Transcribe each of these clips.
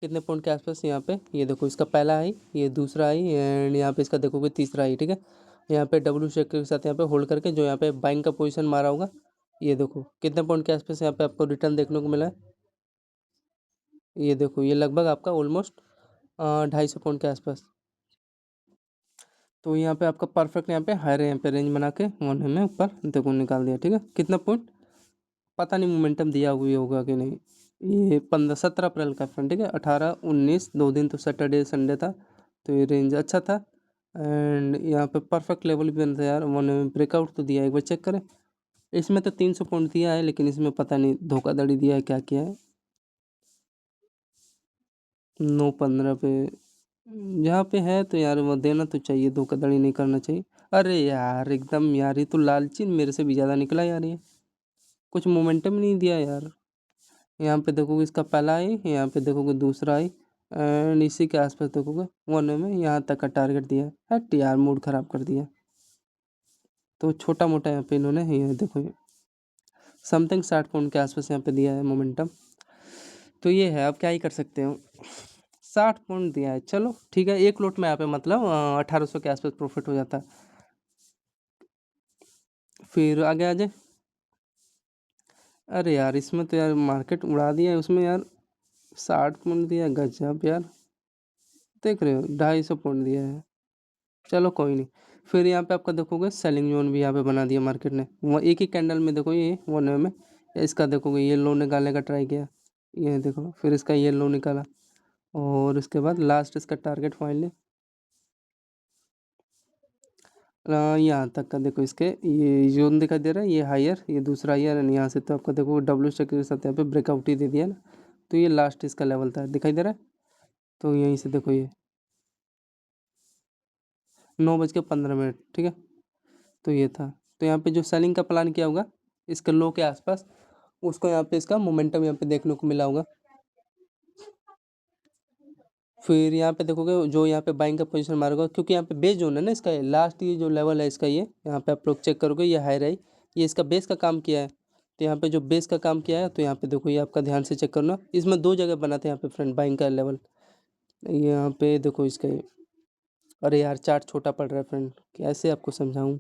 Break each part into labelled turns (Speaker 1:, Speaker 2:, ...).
Speaker 1: कितने पॉइंट के आसपास यहाँ पे, ये देखो इसका पहला हाई, ये दूसरा हाई, एंड यहाँ पे इसका देखोगे तीसरा हाई, ठीक है। यहाँ पे डब्ल्यू शेक के साथ यहाँ पे होल्ड करके जो यहाँ पे बाइंग का पोजीशन मारा होगा, ये देखो कितने पॉइंट के आसपास यहाँ पे आपको रिटर्न देखने को मिला है। ये देखो ये लगभग आपका ऑलमोस्ट 250 पॉइंट के आसपास। तो यहाँ पे आपका परफेक्ट यहाँ पे हायर यहाँ पे रेंज बना के वन में ऊपर देखो निकाल दिया, ठीक है। कितना पॉइंट पता नहीं, मोमेंटम दिया हुआ होगा कि नहीं। ये 17 अप्रैल का फ्रेंड, ठीक है। 18 19 2 दिन तो सैटरडे संडे था, तो ये रेंज अच्छा था। एंड यहाँ पे परफेक्ट लेवल भी बनता है यार, वन में ब्रेकआउट तो दिया है, एक बार चेक करें। इसमें तो 300 पॉइंट दिया है, लेकिन इसमें पता नहीं धोखाधड़ी दिया है क्या किया है। 9 15 पे यहाँ पे है तो यार वो देना तो चाहिए, धोखाधड़ी नहीं करना चाहिए। अरे यार एकदम यार, ये तो लालची मेरे से भी ज़्यादा निकला यार, ये कुछ मोमेंटम नहीं दिया यार। यहाँ पे देखोगे इसका पहला आई, यहाँ पे देखोगे दूसरा आई, एंड इसी के आसपास देखोगे वन में यहाँ तक का टारगेट दिया है। हट यार, मूड खराब कर दिया। तो छोटा मोटा यहाँ पे इन्होंने ये देखो ये समथिंग 60 पॉइंट के आसपास यहाँ पे दिया है मोमेंटम। तो ये है, अब क्या ही कर सकते हो। 60 पॉइंट दिया है, चलो ठीक है। एक लोट में यहाँ पे मतलब 1800 के आसपास प्रॉफिट हो जाता है। फिर आगे आ जाए। अरे यार इसमें तो यार मार्केट उड़ा दिया है उसमें यार, 60 पॉइंट दिया, गजब यार। देख रहे हो 250 पॉइंट दिया है, चलो कोई नहीं। फिर यहाँ पे आपका देखोगे सेलिंग जोन भी यहाँ पे बना दिया मार्केट ने, वो एक ही कैंडल में देखो ये वन में इसका देखोगे ये लो निकालने का ट्राई किया, ये देखो फिर इसका ये लो निकाला, और उसके बाद लास्ट इसका टारगेट फाइनली यहाँ तक का देखो, इसके ये जोन दिखाई दे रहा है, ये हायर, ये दूसरा हायर, एंड यहाँ से तो आपका देखो डब्ल्यू स्टेक के साथ यहाँ पे ब्रेकआउट ही दे दिया ना। तो ये लास्ट इसका लेवल था, दिखाई दे रहा है। तो यहीं से देखो ये 9:15, ठीक है। तो ये था। तो यहाँ पे जो सेलिंग का प्लान किया होगा इसके लो के आसपास, उसको यहाँ पे इसका मोमेंटम यहाँ पे देखने को मिला होगा। फिर यहाँ पे देखोगे जो यहाँ पे बाइंग का पोजीशन मारोगा, क्योंकि यहाँ पे बेस जोन है ना इसका, ये लास्ट ये जो लेवल है इसका, ये यहाँ पे आप लोग चेक करोगे ये हाई रही, ये इसका बेस का काम किया है। तो यहाँ पे जो बेस का काम किया है, तो यहाँ पे देखो ये आपका ध्यान से चेक करना, इसमें दो जगह बना था यहाँ पे फ्रेंड बाइंग का लेवल। यहाँ पे देखो इसका अरे यार चार्ट छोटा पड़ रहा है फ्रेंड, कैसे आपको समझाऊँ।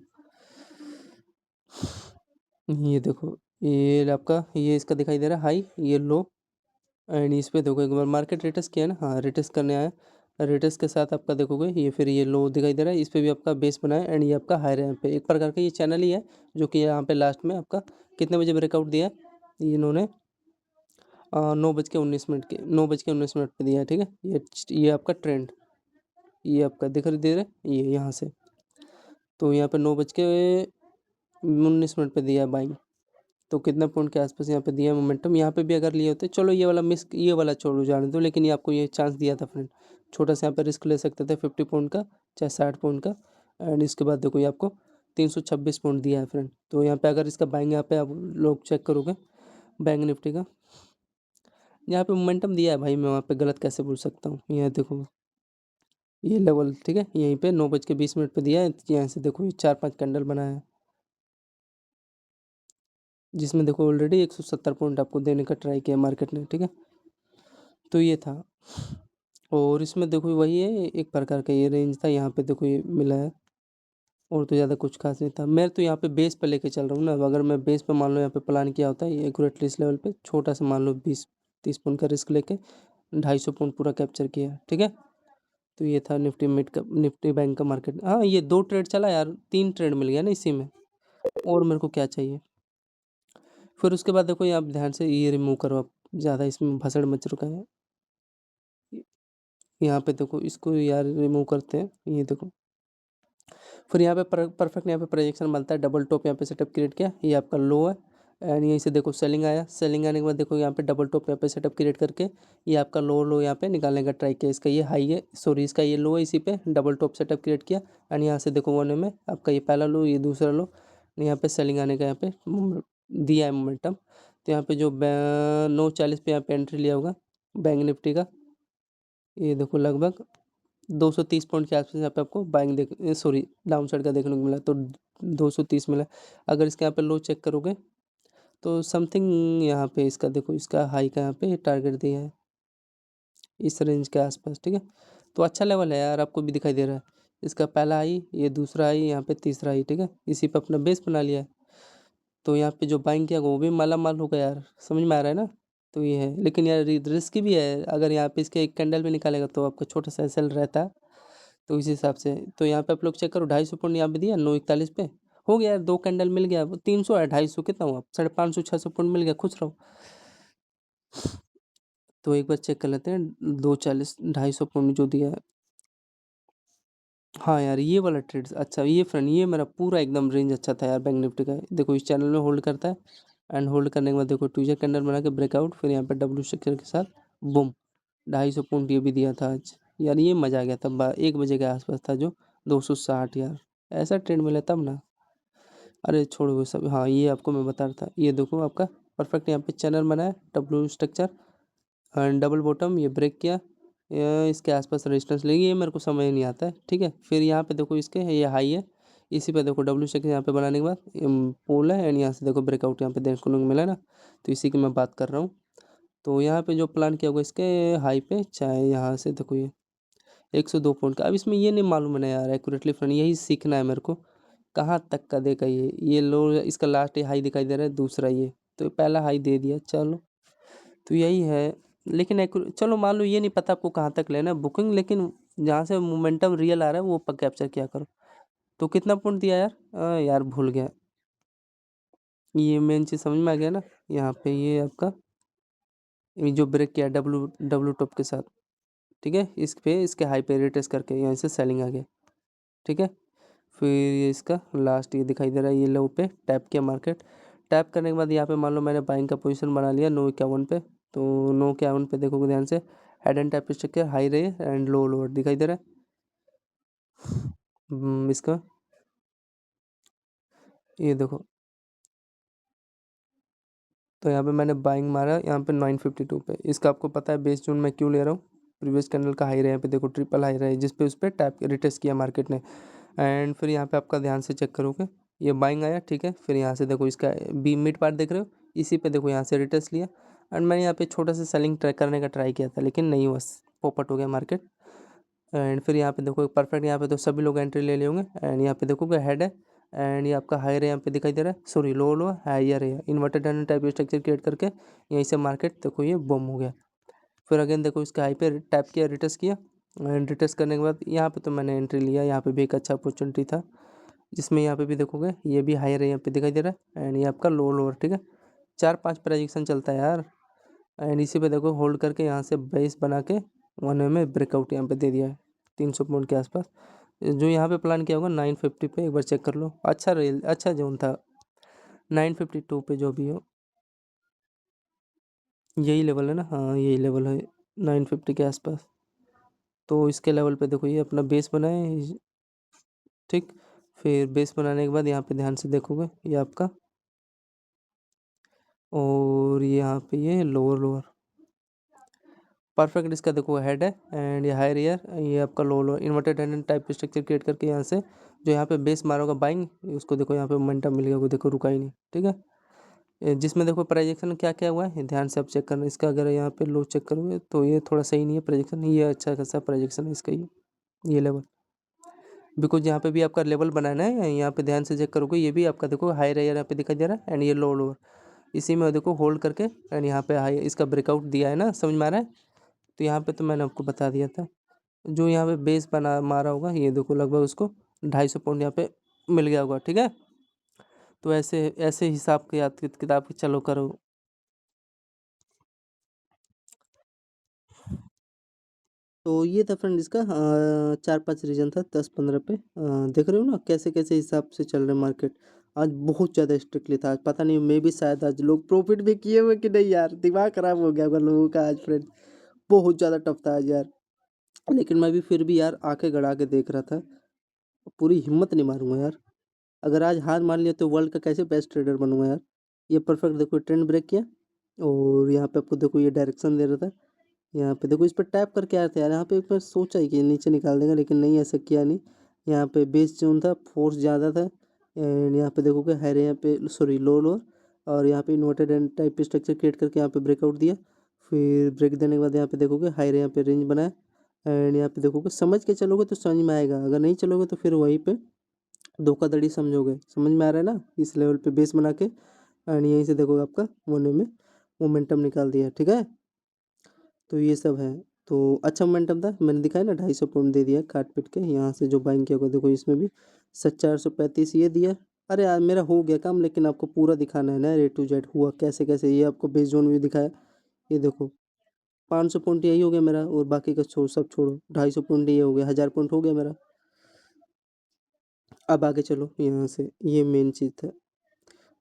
Speaker 1: ये देखो ये आपका ये इसका दिखाई दे रहा है हाई, ये लो, एंड इस पे देखो एक बार मार्केट रिटेस्ट किया है ना, हाँ रिटेस्ट करने आया। रिटेस्ट के साथ आपका देखोगे ये फिर ये लो दिखाई दे रहा है, इस पे भी आपका बेस बना है, एंड ये आपका हाई रैंप पे एक प्रकार का ये चैनल ही है, जो कि यहाँ पे लास्ट में आपका कितने बजे ब्रेकआउट दिया है, ये इन्होंने 9:19 के 9:19 पे दिया है, ठीक है। ये आपका ट्रेंड, ये आपका दिखाई दे रहा है ये यहाँ से। तो यहाँ पे 9:19 पे दिया है बाइंग। तो कितना पॉइंट के आसपास यहाँ पे दिया है मोमेंटम, यहाँ पे भी अगर लिए होते, चलो ये वाला मिस, ये वाला छोड़ो जाने दो, लेकिन ये आपको ये चांस दिया था फ्रेंड, छोटा सा यहाँ पे रिस्क ले सकते थे 50 पॉइंट का, चाहे 60 पॉइंट का। एंड इसके बाद देखो ये आपको 326 पॉइंट दिया है फ्रेंड। तो यहाँ पे अगर इसका बाइंग यहाँ पे आप लोग चेक करोगे बैंक निफ्टी का, यहाँ पे मोमेंटम दिया है भाई, मैं वहाँ पे गलत कैसे बोल सकता हूँ। यहाँ देखो ये लेवल, ठीक है, यहीं पे 9:20 पे दिया है, यहाँ से देखो ये 4 5 कैंडल बनाया है, जिसमें देखो ऑलरेडी 170 पॉइंट आपको देने का ट्राई किया मार्केट ने, ठीक है। तो ये था, और इसमें देखो वही है एक प्रकार का ये रेंज था, यहाँ पे देखो ये मिला है, और तो ज़्यादा कुछ खास नहीं था। मैं तो यहाँ पे बेस पे लेके चल रहा हूँ ना, अब अगर मैं बेस पे मान लो यहाँ पे प्लान किया होता है ये एक्यूरेटली इस लेवल पे छोटा सा मान लो 20 30 पॉइंट का रिस्क लेके 250 पॉइंट पूरा कैप्चर किया, ठीक है। तो ये था निफ्टी मिड का, निफ्टी बैंक का मार्केट। हाँ ये 2 ट्रेड चला यार, 3 ट्रेड मिल गया ना इसी में, और मेरे को क्या चाहिए। फिर उसके बाद देखो ये आप ध्यान से ये रिमूव करो, आप ज़्यादा इसमें भसड़ मच चुका है। यहाँ पे देखो इसको यार रिमूव करते हैं, ये देखो फिर यहाँ पे परफेक्ट यहाँ पे प्रोजेक्शन बनता है, डबल टॉप यहाँ पे सेटअप क्रिएट किया, ये आपका लो है, एंड यहीं से देखो सेलिंग आया, सेलिंग आने के बाद देखो यहाँ पे डबल टॉप यहाँ पे सेटअप क्रिएट करके ये आपका लो यहाँ पे निकालने का ट्राई किया, इसका ये हाई है, सॉरी इसका ये लो है, इसी पे डबल टॉप सेटअप क्रिएट किया, एंड यहाँ से देखो वन में आपका ये पहला लो, ये दूसरा लो, यहाँ पे सेलिंग आने का यहाँ पे दिया है मोमेंटम। तो यहाँ पे जो 9:40 पे यहाँ पे एंट्री लिया होगा बैंक निफ्टी का, ये देखो लगभग 230 पॉइंट के आसपास यहाँ पे आपको बाइंग देख, सॉरी डाउन साइड का देखने को मिला, तो 230 मिला। अगर इसके यहाँ पे लो चेक करोगे तो समथिंग यहाँ पे इसका देखो, इसका हाई का यहाँ पे टारगेट दिया है, इस रेंज के आसपास, ठीक है। तो अच्छा लेवल है यार, आपको भी दिखाई दे रहा है। इसका पहला हाई, ये दूसरा हाई, यहाँ पे तीसरा हाई, ठीक है। इसी पे अपना बेस बना लिया है। तो यहाँ पे जो बाइंग किया वो भी माला माल होगा यार, समझ में आ रहा है ना। तो ये है, लेकिन यार रिस्की भी है। अगर यहाँ पे इसके एक कैंडल भी निकालेगा तो आपका छोटा सा सेल रहता है। तो इस हिसाब से तो यहाँ पे आप लोग चेक करो, 250 पॉइंट यहाँ पे दिया 941 पे। हो गया यार, 2 कैंडल मिल गया। 300 है, 250 कितना हुआ, 550-600 पॉइंट मिल गया, खुश रहो। तो एक बार चेक कर लेते हैं, 240 250 पॉइंट जो दिया है। हाँ यार, ये वाला ट्रेड अच्छा, ये फ्रेंड ये मेरा पूरा एकदम रेंज अच्छा था यार बैंक निफ्टी का। देखो इस चैनल में होल्ड करता है, एंड होल्ड करने के बाद देखो ट्यूजर कैंडल बना के ब्रेकआउट, फिर यहाँ पे डब्ल्यू स्ट्रक्चर के साथ बूम, 250 पॉइंट ये भी दिया था आज। यार ये मजा आ गया था, 1 बजे के आसपास था जो 260 यार। ऐसा ट्रेड मिला तब ना। अरे छोड़ो वो सब, हाँ ये आपको मैं बता रहा था, ये देखो आपका परफेक्ट यहाँ पे चैनल बना है, W structure and double bottom, ये ब्रेक किया, ये इसके आसपास रेजिस्टेंस लेंगे, ये मेरे को समझ नहीं आता है, ठीक है। फिर यहाँ पे देखो इसके ये हाई है, इसी पे देखो डब्ल्यू स्ट्रक्चर यहाँ पे बनाने के बाद पोल है, एंड यहाँ से देखो ब्रेकआउट यहाँ पे देखने को मिला ना। तो इसी की मैं बात कर रहा हूँ। तो यहाँ पे जो प्लान किया होगा इसके हाई पे, चाहे यहाँ से देखो ये 102 पॉइंट का। अब इसमें ये नहीं मालूम है ना यार एक्यूरेटली फ्रेंड, यही सीखना है मेरे को, कहाँ तक का देगा ये लो। इसका लास्ट हाई दिखाई दे रहा है, दूसरा ये, तो पहला हाई दे दिया, चलो। तो यही है, लेकिन चलो मान लो ये नहीं पता आपको कहाँ तक लेना है बुकिंग, लेकिन जहाँ से मोमेंटम रियल आ रहा है वो कैप्चर किया करो। तो कितना पॉइंट दिया यार, यार भूल गया। ये मेन चीज़ समझ में आ गया ना। यहाँ पे ये आपका ये जो ब्रेक किया डब्लू डब्लू टॉप के साथ, ठीक है। इस पे इसके हाई पे रिटेस्ट करके यहाँ से सेलिंग आ गया, ठीक है। फिर ये इसका लास्ट ये दिखाई दे रहा है, ये लो पे टैप किया मार्केट। टैप करने के बाद यहाँ पे मान लो मैंने बाइंग का पोजीशन बना लिया 951 पे। तो 951 पे देखोगे ध्यान से, head and tap structure high रही एंड लो लोअर दिखाई दे रहा है। इसका ये देखो, तो यहाँ पे मैंने बाइंग मारा यहाँ पे 952 पे। इसका आपको पता है बेस जोन मैं क्यों ले रहा हूँ, प्रीवियस कैंडल का हाई रहा है यहाँ पे देखो, ट्रिपल हाई रहा है जिस पे उस पर टैप रिटेस्ट किया मार्केट ने। एंड फिर यहाँ पे आपका ध्यान से चेक करोगे, ये बाइंग आया, ठीक है। फिर यहाँ से देखो इसका बी मिड पार्ट देख रहे हो, इसी पे देखो यहाँ से रिटेस्ट लिया, एंड मैंने यहाँ पे छोटा सा सेलिंग ट्राई करने का ट्राई किया था, लेकिन नहीं हुआ, पोपट हो गया मार्केट। एंड फिर यहाँ पे देखो परफेक्ट, यहाँ पे तो सभी लोग एंट्री ले लिए होंगे। एंड यहाँ पे देखोगे हेड है, एंड ये आपका हायर है यहाँ पे दिखाई दे रहा है, सॉरी लो लो हायर है, inverted Dan type structure create करके यहीं से मार्केट देखो ये बम हो गया। फिर अगेन देखो इसका हाई पे टैप किया, रिटेस्ट किया, एंड रिटेस्ट करने के बाद यहाँ पे तो मैंने एंट्री लिया, यहाँ पे भी एक अच्छा अपॉर्चुनिटी था, जिसमें यहाँ पे भी देखोगे ये भी हायर है यहाँ पे दिखाई दे रहा है, एंड ये आपका लो लोअर, ठीक है। 4-5 प्रोजेक्शन चलता है यार। एंड इसी पे देखो होल्ड करके यहाँ से बेस बना के 1 में ब्रेकआउट यहाँ पे दे दिया है 300 पॉइंट के आसपास। जो यहाँ पे प्लान किया होगा 950 पे, एक बार चेक कर लो, अच्छा रेल अच्छा जोन था। 952 पे जो भी हो, यही लेवल है ना, हाँ यही लेवल है 950 के आसपास। तो इसके लेवल पे देखो ये अपना बेस बनाए, ठीक। फिर बेस बनाने के बाद यहाँ पे ध्यान से देखोगे ये आपका, और यहाँ पे ये लोअर लोअर परफेक्ट इसका देखो हेड है, एंड ये हायर ईयर, ये आपका low low inverted and type structure create करके यहाँ से जो यहाँ पे बेस मारोगा बाइंग, उसको देखो यहाँ पे मोमेंटम मिल गया, वो देखो रुका ही नहीं, ठीक है। जिसमें देखो प्रोजेक्शन क्या क्या हुआ है ध्यान से आप चेक करना, इसका अगर यहाँ पे लो चेक करोगे तो ये थोड़ा सही नहीं है प्रोजेक्शन, ये अच्छा खासा प्रोजेक्शन है इसका, ये लेवल। बिकॉज यहाँ पे भी आपका लेवल बनाना है, यहाँ पे ध्यान से चेक करोगे ये भी आपका देखो हायर यहाँ पे दिखाई दे रहा है, एंड ये लो लोअर, इसी में देखो होल्ड करके एंड यहाँ पे हाई इसका ब्रेकआउट दिया है ना, समझ में आ रहा है। तो यहाँ पे तो मैंने आपको बता दिया था, जो यहाँ पे बेस बना मारा होगा ये देखो लगभग उसको 250 पॉइंट यहाँ पे मिल गया होगा, ठीक है। तो ऐसे ऐसे हिसाब के याद किताब की चलो करो। तो ये था फ्रेंड इसका 4-5 रीजन था 10-15 पे, देख रहे हो ना कैसे कैसे हिसाब से चल रहा है मार्केट। आज बहुत ज़्यादा स्ट्रिक्टली था, आज पता नहीं मे भी शायद आज लोग प्रॉफिट भी किए हुए कि नहीं यार, दिमाग खराब हो गया होगा लोगों का आज फ्रेंड, बहुत ज़्यादा टफ था आज यार। लेकिन मैं भी फिर भी यार आंखें गड़ा के देख रहा था, पूरी हिम्मत नहीं मारूंगा यार। अगर आज हार मान लिया तो वर्ल्ड का कैसे बेस्ट ट्रेडर बनूंगा यार। ये परफेक्ट देखो ट्रेंड ब्रेक किया, और यहाँ पे आपको देखो ये डायरेक्शन दे रहा था, यहाँ पे देखो इस पर टैप करके आया था यार, यहाँ पे एक बार सोचा ही कि नीचे निकाल देगा, लेकिन नहीं ऐसा किया नहीं। यहाँ पे बेस जोन था, फोर्स ज़्यादा था, एंड यहाँ पे देखोगे हैरे यहाँ पे सॉरी लो लो, और यहाँ पे inverted and type structure create करके यहाँ पे ब्रेकआउट दिया। फिर ब्रेक देने के बाद यहाँ पे देखोगे हायर यहाँ पे रेंज बनाया। एंड यहाँ पे देखोगे समझ के चलोगे तो समझ में आएगा, अगर नहीं चलोगे तो फिर वहीं पे धोखाधड़ी समझोगे। समझ में आ रहा है ना, इस लेवल पे बेस बना के एंड यहीं से देखोगे आपका मोने में मोमेंटम निकाल दिया, ठीक है। तो ये सब है, तो अच्छा मोमेंटम था, मैंने दिखाया ना 250 पॉइंट दे दिया काट पीट के। यहाँ से जो बाइंग किया होगा देखो इसमें भी 435 ये दिया। अरे यार मेरा हो गया काम, लेकिन आपको पूरा दिखाना है ना, ए टू जेड हुआ कैसे कैसे। ये आपको बेस जोन भी दिखाया, ये देखो 500 पॉइंट यही हो गया मेरा, और बाकी का सब छोड़ो, 250 पॉइंट ये हो गया, 1000 पॉइंट हो गया मेरा। अब आगे चलो यहाँ से, ये मेन चीज़ था।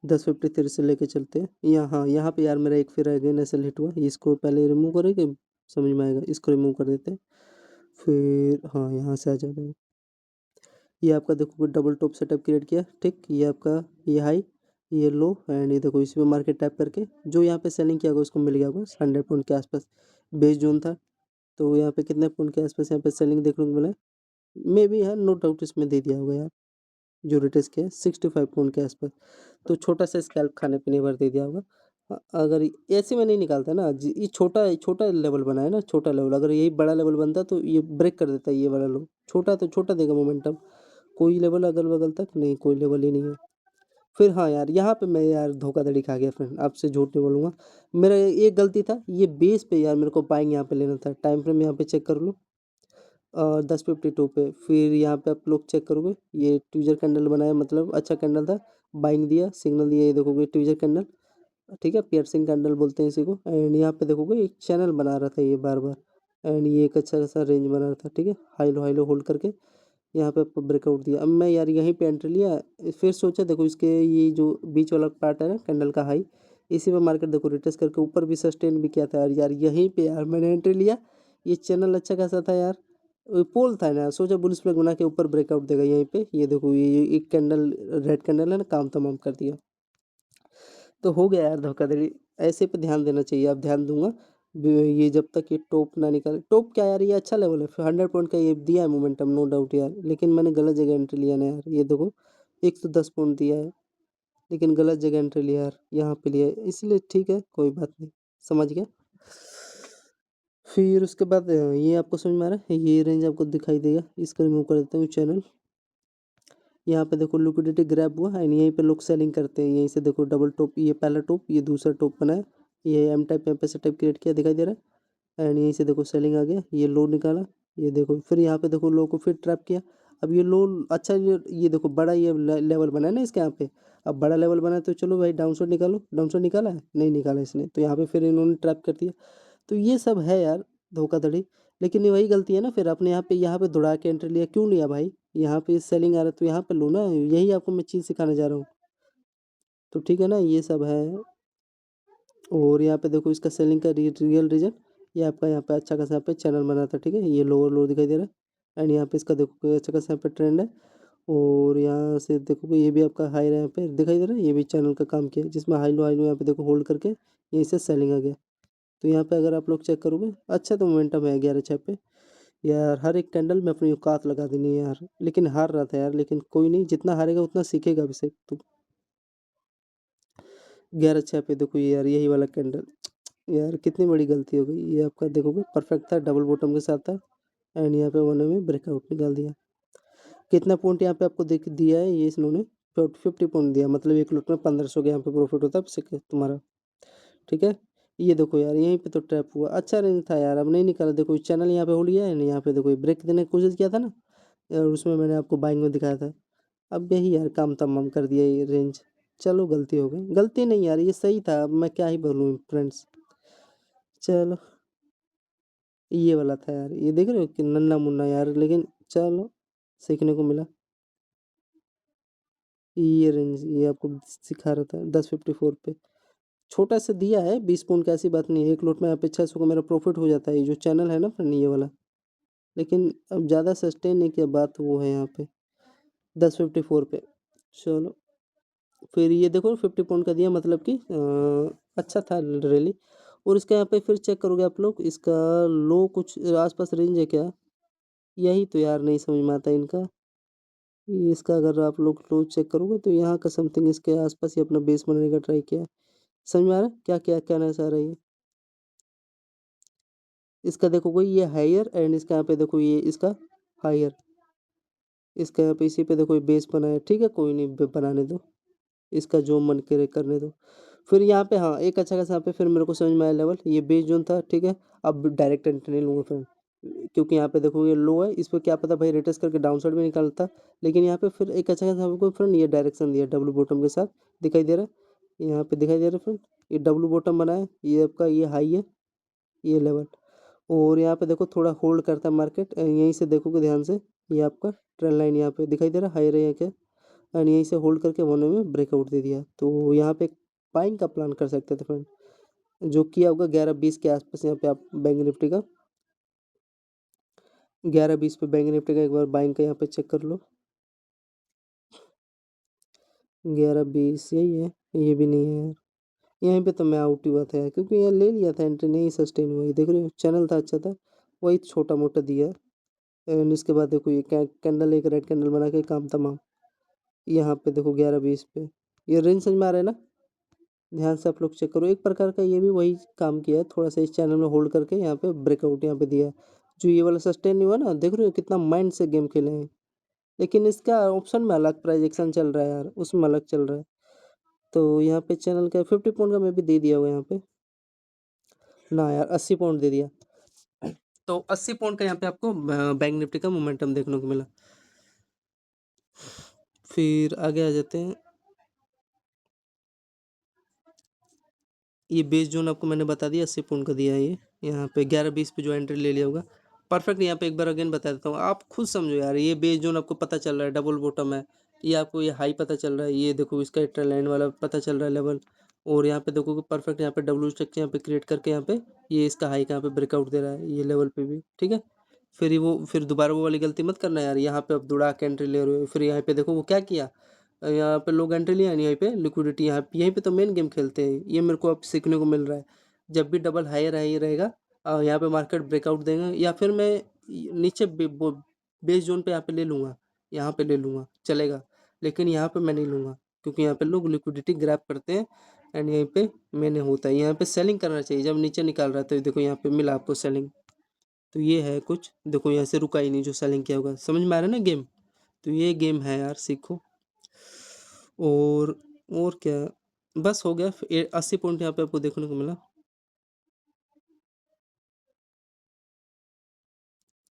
Speaker 1: 1053 से लेके चलते हैं यहाँ। हाँ यहाँ पे यार मेरा एक फिर अगेन एस एल हिट हुआ, इसको पहले रिमूव करेंगे, समझ में आएगा। इसको रिमूव कर देते हैं, फिर हाँ यहाँ से आ जाता है। ये आपका देखो डबल टॉप सेटअप क्रिएट किया, ठीक। ये आपका ये हाई, ये लो, एंड ये देखो इसी पे मार्केट टैप करके जो यहाँ पे सेलिंग किया होगा उसको मिल गया होगा 100 पॉइंट के आसपास, बेस जोन था। तो यहाँ पे कितने पॉइंट के आसपास यहाँ पे सेलिंग देखने को मिला, मे बी है, नो डाउट इसमें दे दिया होगा यार। जो रिटेस्ट किया है 65 पॉइंट के आसपास, तो छोटा सा स्कैल्प खाने पीने भर दे दिया होगा। अगर ऐसे में नहीं निकालता ना ये छोटा छोटा लेवल बना है ना, छोटा लेवल, अगर यही बड़ा लेवल बनता तो ये ब्रेक कर देता है ये वाला लो। छोटा तो छोटा देगा मोमेंटम, कोई लेवल अगल बगल तक नहीं, कोई लेवल ही नहीं है। फिर हाँ यार यहाँ पे मैं यार धोखाधड़ी खा गया फ्रेंड, आपसे झूठ नहीं बोलूँगा। मेरा एक गलती था, ये बेस पे यार मेरे को बाइंग यहाँ पे लेना था। टाइम फ्रेम यहाँ पे चेक कर लो, 10:52 पे। फिर यहाँ पे आप लोग चेक करोगे, ये ट्विजर कैंडल बनाया, मतलब अच्छा कैंडल था, बाइंग दिया, सिग्नल दिया, ये देखोगे ट्विजर कैंडल, ठीक है, पियर्सिंग कैंडल बोलते हैं इसी को। एंड यहाँ पे देखोगे एक चैनल बना रहा था ये बार बार, एंड ये एक अच्छा सा रेंज बना रहा था, ठीक है। हाई लो होल्ड करके यहाँ पे आपको ब्रेकआउट दिया। अब मैं यार यहीं पे एंट्री लिया, फिर सोचा देखो इसके ये जो बीच वाला पार्ट है ना कैंडल का हाई, इसी पे मार्केट देखो रिटेस्ट करके ऊपर भी सस्टेन भी किया था यार। यहीं पे यार मैंने एंट्री लिया, ये चैनल अच्छा खासा था यार, पोल था ना, सोचा बुलिस फ्लैग बना के ऊपर ब्रेकआउट देगा यहीं पे। ये देखो ये एक कैंडल रेड कैंडल है ना, काम तमाम कर दिया। तो हो गया यार धोखाधड़ी। ऐसे पे ध्यान देना चाहिए, आप ध्यान दूंगा। ये जब तक ये टॉप ना निकाले, टॉप क्या यार, ये अच्छा लेवल है, 100 पॉइंट का ये दिया है मोमेंटम, नो डाउट यार, लेकिन मैंने गलत जगह एंट्री लिया ना यार। ये देखो 110 पॉइंट दिया है, लेकिन गलत जगह एंट्री लिया यार, यहाँ पे लिया है, इसलिए ठीक है कोई बात नहीं, समझ गया। फिर उसके बाद ये आपको समझ में आ रहा है, ये रेंज आपको दिखाई देगा, इसको रिमूव कर देता हूँ चैनल। यहाँ पे देखो लिक्विडिटी ग्रैब हुआ एंड यहीं पे लोग सेलिंग करते हैं। यहीं से देखो डबल टॉप, ये पहला टॉप, ये दूसरा टॉप बना है, ये एम टाइप यहाँ पे सेटअप क्रिएट किया दिखाई दे रहा है। एंड यहीं से देखो सेलिंग आ गया, ये लो निकाला, ये देखो फिर यहाँ पे देखो लो को फिर ट्रैप किया। अब ये लो अच्छा, ये देखो बड़ा ये लेवल बना है ना इसके यहाँ पे। अब बड़ा लेवल बना है तो चलो भाई डाउन साइड निकालो, डाउन साइड निकाला है, नहीं निकाला इसने, तो यहाँ पे फिर इन्होंने ट्रैप कर दिया। तो ये सब है यार धोखाधड़ी। लेकिन ये वही गलती है ना, फिर आपने यहाँ पे दौड़ा के एंट्री लिया क्यों लिया भाई, यहाँ पे सेलिंग आ रहा है तो यहाँ पे लो ना, यही आपको मैं चीज़ सिखाने जा रहा हूँ। तो ठीक है ना, ये सब है। और यहाँ पे देखो इसका सेलिंग का रियल रीजन, ये आपका यहाँ पे अच्छा खासा यहाँ पे चैनल बना था, ठीक है, ये लोअर लो दिखाई दे रहा है। एंड यहाँ पे इसका देखो कोई अच्छा खासा यहाँ पे ट्रेंड है, और यहाँ से देखोगे ये भी आपका हाई यहाँ पे दिखाई दे रहा है, ये भी चैनल का काम किया है, जिसमें हाई लो यहाँ पे देखो होल्ड करके यहीं से सेलिंग आ गया। तो यहाँ पे अगर आप लोग चेक करोगे अच्छा तो मोमेंटम है 11 6 पे यार। हर एक कैंडल में अपनी औकात लगा देनी है यार, लेकिन हार रहा था यार, लेकिन कोई नहीं, जितना हारेगा उतना सीखेगा अभिषेक तो। 11 6 पे देखो ये यार, यही वाला कैंडल यार, कितनी बड़ी गलती हो गई। ये आपका देखोगे परफेक्ट था, डबल बॉटम के साथ था, एंड यहाँ पे वन में ब्रेकआउट निकाल दिया। कितना पॉइंट यहाँ पे आपको देख दिया है ये इन्होंने, 50 पॉइंट दिया, मतलब एक लॉट में 1500 का यहाँ पे प्रॉफिट होता है अभिषेक तुम्हारा, ठीक है। ये देखो यार यहीं पे तो ट्रैप हुआ, अच्छा रेंज था यार, अब नहीं निकाला। देखो चैनल यहाँ पे हो लिया है ना, यहाँ पे देखो ब्रेक देने की कोशिश किया था ना यार, उसमें मैंने आपको बाइंग में दिखाया था। अब यही यार काम तमाम कर दिया ये रेंज। चलो गलती हो गई, गलती नहीं यार, ये सही था, अब मैं क्या ही बोलूँ फ्रेंड्स। चलो ये वाला था यार, ये देख रहे हो कि नन्ना मुन्ना यार, लेकिन चलो सीखने को मिला। ये रेंज ये आपको सिखा रहा था 10:54 पे, छोटा सा दिया है 20 पॉइंट की, ऐसी बात नहीं है, एक लॉट में यहाँ पे 600 का मेरा प्रॉफिट हो जाता है। ये जो चैनल है ना फ्रेंड ये वाला, लेकिन अब ज़्यादा सस्टेन नहीं किया, बात वो है यहाँ पे 10:54 पे। चलो फिर ये देखो 50 पॉइंट का दिया, मतलब कि अच्छा था रैली। और इसका यहाँ पे फिर चेक करोगे आप लोग, इसका लो कुछ आसपास रेंज है क्या, यही तो यार नहीं समझ में आता इनका। ये इसका अगर आप लोग लो चेक करोगे तो यहाँ का समथिंग इसके आसपास ही अपना बेस बनाने का ट्राई किया है। समझ में आ रहा है क्या क्या कहना चाह रही है। इसका देखो कोई ये हायर एंड इसका यहाँ पे देखो ये इसका हायर, इसका यहाँ पे इसी पे देखो ये बेस बना है, ठीक है कोई नहीं बनाने दो, इसका जो मन करे करने दो। फिर यहाँ पे हाँ एक अच्छा खासा यहाँ पे फिर मेरे को समझ में आया लेवल, ये बेस जोन था, ठीक है। अब डायरेक्ट एंट्री नहीं लूँगा फिर, क्योंकि यहाँ पे देखो ये लो है, इस पर क्या पता भाई रिटेस्ट करके डाउन साइड में निकालता, लेकिन यहाँ पे फिर एक अच्छा खासा हमको फ्रेंड ये डायरेक्शन दिया डब्लू बॉटम के साथ, दिखाई दे रहा है यहाँ पे, दिखाई दे रहा है फ्रेंड, ये डब्लू बॉटम बना है, ये आपका ये हाई है, ये लेवल। और यहाँ पे देखो थोड़ा होल्ड करता है मार्केट, यहीं से देखोगे ध्यान से, ये आपका ट्रेंड लाइन यहाँ पे दिखाई दे रहा है, हाई रही है क्या, एंड यहीं से होल्ड करके वन में ब्रेकआउट दे दिया, तो यहाँ पे बाइंग का प्लान कर सकते थे फ्रेंड, जो किया होगा 11-20 के आसपास यहाँ पे आप बैंक निफ्टी का, 11-20 पे बैंक निफ्टी का एक बार बाइंग का यहाँ पे चेक कर लो, 11-20 यही है, ये भी नहीं है यार, यहीं पे तो मैं आउट ही हुआ था यार, क्योंकि यहाँ ले लिया था एंट्री, नहीं सस्टेन हुआ, ये देख रहे हो चैनल था अच्छा था, वही छोटा मोटा दिया, एंड इसके बाद देखो ये कैंडल एक रेड कैंडल बना के काम तमाम, यहाँ पे देखो 11-20 पे, ये रेंज समझ में आ रहा है ना, ध्यान से आप लोग चेक करो, एक प्रकार का ये भी वही काम किया है, थोड़ा सा इस चैनल में होल्ड करके यहाँ पे ब्रेकआउट यहाँ पे दिया है, जो ये वाला सस्टेन हुआ ना, देख रहे हो कितना माइंड से गेम खेले हैं, लेकिन इसका ऑप्शन में अलग प्राइजेक्शन चल रहा है यार, उसमें अलग चल रहा है, तो यहाँ पे चैनल का 50 पॉइंट का मैं भी दे दिया हुआ यहाँ पे ना यार, 80 पॉइंट दे दिया, तो 80 पॉइंट का यहाँ पे आपको बैंक निफ्टी का मोमेंटम देखने को मिला। फिर आगे आ जाते हैं, ये बेस जोन आपको मैंने बता दिया, 80 पॉइंट का दिया है, ये यहाँ पे 11-20 पे जो एंट्री ले लिया होगा परफेक्ट, यहाँ पे एक बार अगेन बता देता हूँ, आप खुद समझो यार, ये बेस जोन आपको पता चल रहा है डबल बॉटम है, ये आपको ये हाई पता चल रहा है, ये देखो इसका ट्रेंड लाइन वाला पता चल रहा है लेवल, और यहाँ पे देखो परफेक्ट यहाँ पे डब्ल्यू स्ट्रक्चर यहाँ पे क्रिएट करके यहाँ पे ये इसका हाई का यहाँ पे ब्रेकआउट दे रहा है, ये लेवल पे भी ठीक है। फिर दोबारा वो वाली गलती मत करना यार, यहाँ पे अब दुड़ा के एंट्री ले रहे हो, फिर यहाँ पे देखो वो क्या किया, यहाँ पे लोग एंट्री लिया, यहीं पे लिक्विडिटी, यहाँ यहीं पे तो मेन गेम खेलते हैं, ये मेरे को अब सीखने को मिल रहा है, जब भी डबल हाई रही रहेगा यहाँ पे मार्केट ब्रेकआउट देगा, या फिर मैं नीचे बेस जोन पे यहाँ पे ले लूँगा, यहाँ पे ले लूँगा चलेगा, लेकिन यहाँ पे मैं नहीं लूँगा, क्योंकि यहाँ पे लोग लिक्विडिटी ग्रैब करते हैं, एंड यहीं पे मैंने होता है, यहाँ पे सेलिंग करना चाहिए, जब नीचे निकाल रहा है तो देखो यहाँ पे मिला आपको सेलिंग, तो ये है कुछ, देखो यहाँ से रुका ही नहीं जो सेलिंग किया होगा, समझ में आ रहा है ना गेम, तो ये गेम है यार, सीखो। और और क्या, बस हो गया, 80 पॉइंट यहाँ पे आपको देखने को मिला,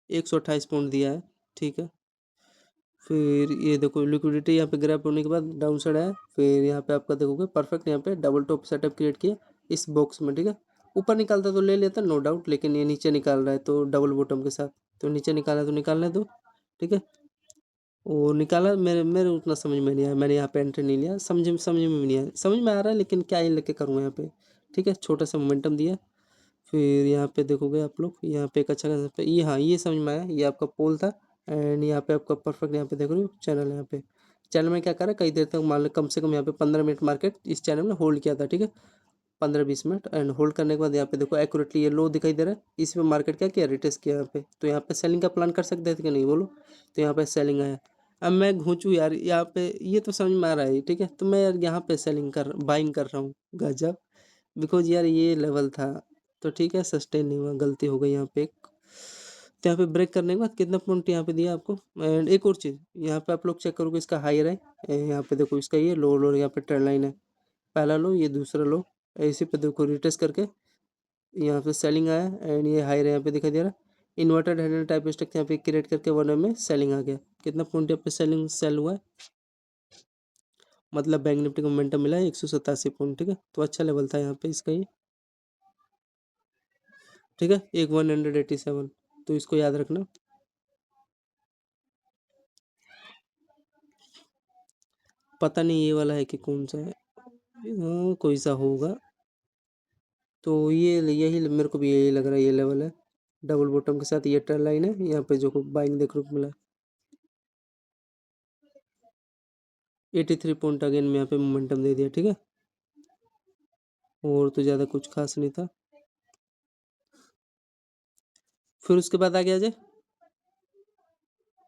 Speaker 1: 128 पॉइंट दिया है, ठीक है। फिर ये देखो लिक्विडिटी यहाँ पे ग्रैब होने के बाद डाउन साइड है, फिर यहाँ पे आपका देखोगे परफेक्ट यहाँ पे डबल टॉप सेटअप क्रिएट किया इस बॉक्स में, ठीक है। ऊपर निकालता तो ले लेता नो डाउट, लेकिन ये नीचे निकाल रहा है तो डबल बॉटम के साथ, तो नीचे निकाला तो निकालने दो, ठीक है। वो निकाला, मेरे मेरे उतना समझ में नहीं आया, मैंने यहाँ पे एंट्री नहीं लिया, समझ में भी नहीं आया, समझ में आ रहा है लेकिन क्या ही लेके करूँगा यहाँ पे, ठीक है, छोटा सा मोमेंटम दिया। फिर यहाँ पे देखोगे आप लोग, यहाँ पे एक अच्छा खासा ये, हाँ ये समझ में आया, ये आपका पोल था, एंड यहाँ पे आपका परफेक्ट यहाँ पे देख रहे हो चैनल, यहाँ पे चैनल में क्या करा कई देर तक, मान लो कम से कम यहाँ पे 15 मिनट मार्केट इस चैनल में होल्ड किया था, ठीक है, 15-20 मिनट, एंड होल्ड करने के बाद यहाँ पे देखो एक्यूरेटली ये लो दिखाई दे रहा है, इस पे मार्केट क्या किया रिटेस्ट किया यहाँ पे, तो यहाँ पे सेलिंग का प्लान कर सकते थे कि नहीं बोलो, तो यहाँ पे सेलिंग आया। अब मैं घूंचू यार यहाँ पे, ये तो समझ में आ रहा है ठीक है, तो मैं यार यहाँ पे सेलिंग कर बाइंग कर रहा हूँ, गजब, बिकॉज यार ये लेवल था, तो ठीक है सस्टेन नहीं हुआ, गलती हो गई यहाँ पे एक, तो यहाँ पे ब्रेक करने के बाद कितना पॉइंट यहाँ पे दिया आपको, एंड एक और चीज़ यहाँ पे आप लोग चेक करोगे, इसका हायर है, यहाँ पे देखो इसका ये लो लो यहाँ पे ट्रेंड लाइन है, पहला लो ये दूसरा लो, इसी पे देखो रिटेस्ट करके यहाँ पे सेलिंग आया, एंड ये हायर यहाँ पे दिखाई दे रहा है, इन्वर्टेड हैंडल टाइप स्ट्रक्चर यहाँ पे क्रिएट करके वन में सेलिंग आ गया, कितना पॉइंट यहाँ पे सेलिंग सेल हुआ है, मतलब बैंक निफ्टी को मोमेंटम मिला है 187 पॉइंट, ठीक है, तो अच्छा लेवल था यहाँ पे इसका ये, ठीक है, एक 187, तो इसको याद रखना। पता नहीं ये वाला है कि कौन सा है, हाँ कोई सा होगा, तो ये यही मेरे को भी यही लग रहा है, ये लेवल है, डबल बॉटम के साथ ये ट्रेंड लाइन है, यहाँ पे जो बाइंग देखने को मिला 83 पॉइंट, अगेन में यहाँ पे मोमेंटम दे दिया, ठीक है, और तो ज़्यादा कुछ खास नहीं था। फिर उसके बाद आ गया जाए,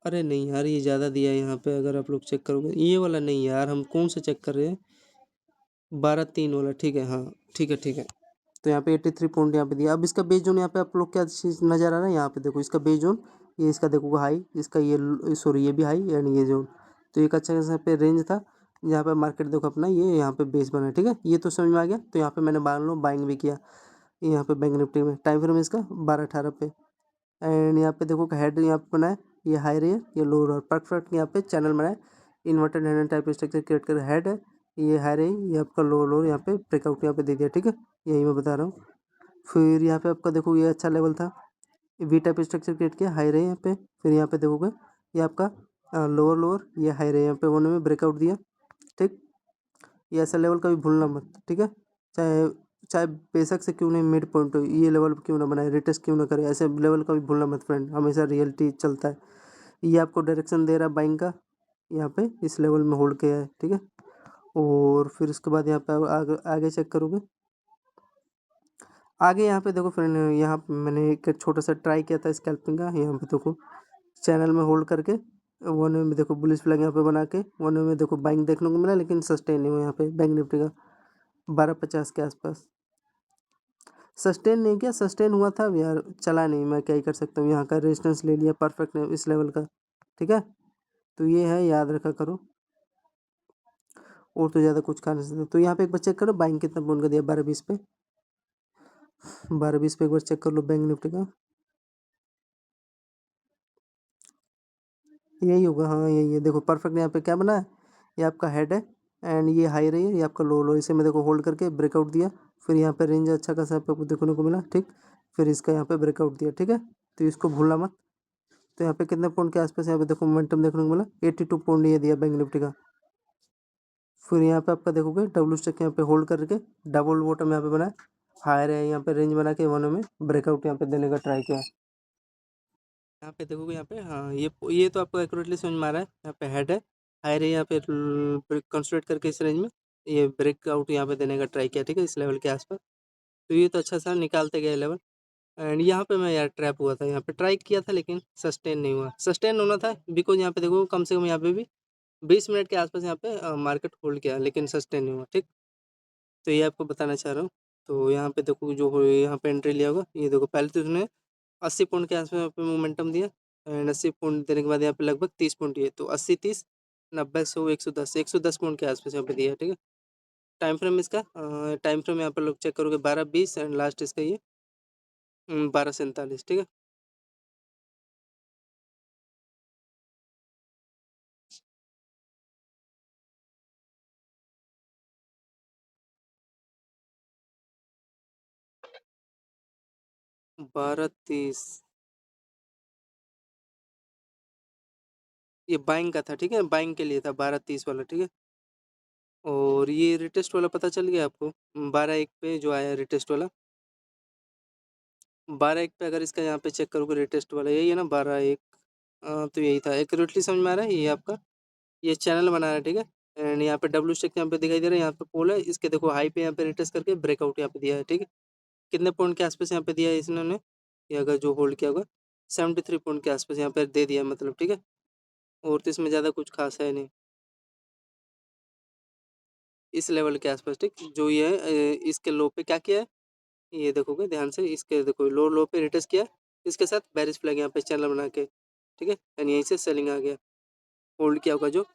Speaker 1: अरे नहीं यार ये ज़्यादा दिया है यहाँ पे, अगर आप लोग चेक करोगे ये वाला नहीं यार, हम कौन सा चेक कर रहे हैं, 12-3 वाला, ठीक है हाँ, ठीक है ठीक है, तो यहाँ पे 83 पॉइंट यहाँ पे दिया। अब इसका बेस जोन यहाँ पे आप लोग क्या चीज़ नज़र आ रहा है, यहाँ पे देखो इसका बेस जोन, ये इसका देखो हाई, इसका ये सॉरी ये भी हाई एंड ये जोन। तो एक अच्छा खासा पे रेंज था, यहाँ पे मार्केट देखो अपना ये यहाँ पे बेस बना है, ठीक है। ये तो समझ में आ गया। तो यहाँ पे मैंने मान लो बाइंग भी किया यहाँ पे बैंक निफ्टी में। टाइम फ्रेम इसका 12-18 पे एंड यहाँ पे देखो हेड यहाँ पे बना है, ये हाई रे है, ये लो और परफेक्ट यहाँ पे चैनल बना है। Inverted hand type structure create कर हेड है, ये हाई रे, ये आपका लो यहाँ पे ब्रेकआउट यहाँ पे दे दिया, ठीक है। यही मैं बता रहा हूँ। फिर यहाँ पे आपका देखो ये अच्छा लेवल था, वी टाइप स्ट्रक्चर क्रिएट किया, हाई रे यहाँ पे। फिर यहाँ पे देखोगे ये आपका लोअर ये हाई रे यहाँ पे वन में ब्रेकआउट दिया, ठीक। ये ऐसा लेवल कभी भूलना मत, ठीक है। चाहे चाहे बेशक से क्यों नहीं मिड पॉइंट हो, ये लेवल क्यों ना बनाए, रिटेस्ट क्यों ना करे, ऐसे लेवल कभी भूलना मत फ्रेंड, हमेशा रियलिटी चलता है। ये आपको डायरेक्शन दे रहा है बाइंग का, यहाँ पे इस लेवल में होल्ड किया है, ठीक है। और फिर उसके बाद यहाँ पे आगे चेक करोगे, आगे यहाँ पे देखो फ्रेंड, यहाँ पे मैंने एक छोटा सा ट्राई किया था स्कैल्पिंग का। यहाँ पे देखो चैनल में होल्ड करके वन वे में देखो बुलिश फ्लैग यहाँ पे बना के वन वे में देखो बाइंग देखने को मिला, लेकिन सस्टेन नहीं हुआ यहाँ पे बैंक निफ्टी का 1250 के आसपास। सस्टेन नहीं किया, सस्टेन हुआ था यार, चला नहीं, मैं क्या ही कर सकता हूँ। यहाँ का रेजिस्टेंस ले लिया परफेक्ट इस लेवल का, ठीक है। तो ये है, याद रखा करो, और तो ज़्यादा कुछ कर नहीं सकते। तो यहाँ पे एक बार चेक करो बाइंग कितना पॉइंट का दिया, 12-20 पे, 12-20 पे एक बार चेक कर लो बैंक निफ्टी का। यही होगा, हाँ यही है। देखो परफेक्ट यहाँ पे क्या बना है, ये आपका हेड है एंड ये हाई रही है, ये आपका लो इसे में देखो होल्ड करके ब्रेकआउट दिया। फिर यहाँ पे रेंज अच्छा खासा आपको देखने को मिला, ठीक। फिर इसका यहाँ पे ब्रेकआउट दिया, ठीक है। तो इसको भूलना मत। तो यहाँ पे कितने पॉइंट के आसपास यहाँ पे देखो मोमेंटम देखने को मिला, 82 पॉइंट ये दिया बैंक निफ्टी का। फिर यहाँ पे आपका देखोगे डब्ल्यू स्टॉक यहाँ पे होल्ड करके डबल बॉटम यहाँ पे बना है, हायर है, यहाँ पे रेंज बना के वन में ब्रेकआउट यहाँ पे देने का ट्राई किया। यहाँ पे देखोगे यहाँ पे, हाँ ये तो आपको एक्यूरेटली समझ में आ रहा है। यहाँ पे हेड है, हायर है, यहाँ पे कंसोलिडेट करके इस रेंज में ये ब्रेकआउट यहाँ पे देने का ट्राई किया, ठीक है, इस लेवल के आसपास। तो ये तो अच्छा सा निकालते गए लेवल। एंड यहाँ पे मैं यार ट्रैप हुआ था, यहाँ पे ट्राई किया था लेकिन सस्टेन नहीं हुआ। सस्टेन होना था बिकॉज यहाँ पे देखो कम से कम यहाँ पे भी 20 मिनट के आसपास यहाँ पे मार्केट होल्ड किया, लेकिन सस्टेन नहीं हुआ, ठीक। तो ये आपको बताना चाह रहा हूँ। तो यहाँ पे देखो जो यहाँ पे एंट्री लिया होगा, ये देखो पहले तो उसने 80 पॉइंट के आसपास यहाँ पे मोमेंटम दिया एंड 80 पॉइंट देने के बाद यहाँ पे लगभग 30 पॉइंट दिए। तो 80, 30, 90, 100, 110 पॉइंट के आसपास यहाँ पे दिया है, ठीक है। टाइम फ्रेम इसका टाइम फ्रेम यहाँ पर लोग चेक करोगे 12-20 एंड लास्ट इसका ये 12-47, ठीक है। बारह तीस ये बाइंग का था, ठीक है, बाइंग के लिए था 12-30 वाला, ठीक है। और ये रिटेस्ट वाला पता चल गया आपको, 12-1 पे जो आया रिटेस्ट वाला, 12-1 पे अगर इसका यहाँ पे चेक करोगे रिटेस्ट वाला यही है ना 12-1। तो यही था, एक्यूरेटली समझ में आ रहा है। ये आपका ये चैनल बना है, ठीक है। एंड यहाँ पे डब्ल्यू स्टिक यहाँ पे दिखाई दे रहा है, यहाँ पे पोल है, इसके देखो हाई पे यहाँ पे रिटेस्ट करके ब्रेकआउट यहाँ पे दिया है, ठीक है। कितने पॉइंट के आसपास यहाँ पे दिया है इसने, ये अगर जो होल्ड किया होगा 73 पॉइंट के आसपास यहाँ पे दे दिया है, मतलब, ठीक है। और तो इसमें ज़्यादा कुछ खास है नहीं, इस लेवल के आसपास, ठीक। जो ये है इसके लो पे क्या किया है, ये देखोगे ध्यान से, इसके देखो लो पे रिटेस्ट किया, इसके साथ बेरिश फ्लैग यहाँ पे चैनल बना के, ठीक है। एंड यहीं से सेलिंग आ गया, होल्ड किया होगा जो।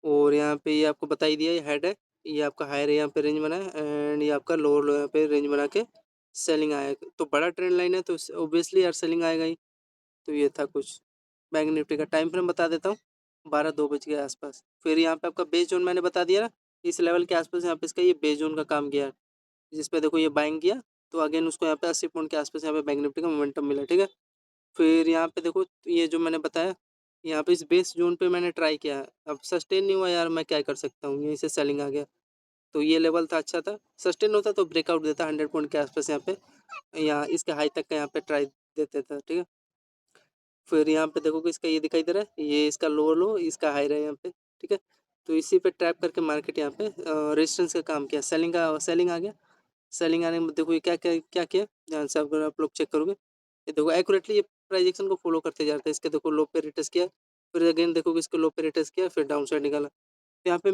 Speaker 1: और यहाँ पे ये आपको बता ही दिया, ये हेड है, ये आपका हायर है, यहाँ पे रेंज बना है एंड ये आपका लोअर लो यहाँ पे रेंज बना के सेलिंग आया। तो बड़ा ट्रेंड लाइन है तो ऑब्वियसली यार सेलिंग आएगा ही। तो ये था कुछ। बैंक निफ्टी का टाइम फ्रेम बता देता हूँ, 12-2 के आसपास। फिर यहाँ पे आपका बेस जोन मैंने बता दिया ना, इस लेवल के आसपास यहाँ पे इसका ये बेस जोन का काम किया है, जिस पे देखो ये बाइंग किया। तो अगेन उसको यहाँ पे 80 पॉइंट के आसपास यहाँ पे बैंक निफ्टी का मोमेंटम मिला, ठीक है। फिर यहाँ पे देखो ये जो मैंने बताया, यहाँ पे इस बेस जोन पे मैंने ट्राई किया है, अब सस्टेन नहीं हुआ यार, मैं क्या कर सकता हूँ, यहीं से सेलिंग आ गया। तो ये लेवल था, अच्छा था, सस्टेन होता तो ब्रेकआउट देता 100 पॉइंट के आसपास यहाँ पे, यहाँ इसके हाई तक का यहाँ पे ट्राई देते था, ठीक है। फिर यहाँ पे देखोगे इसका ये दिखाई दे रहा है, ये इसका लो इसका हाई रहा है यहाँ पे, ठीक है। तो इसी पे ट्रैप करके मार्केट यहाँ पे रेजिस्टेंस का काम किया, सेलिंग आ गया। सेलिंग आने में देखो ये क्या किया, ध्यान से अगर आप लोग चेक करोगे, ये देखो एक्यूरेटली ये प्राइस एक्शन को फॉलो करते जाते हैं। इसके देखो लो पे रिटेस्ट किया, फिर अगेन देखोगे इसको लो पे रिटेस्ट किया, फिर डाउन साइड निकाला। तो यहाँ पे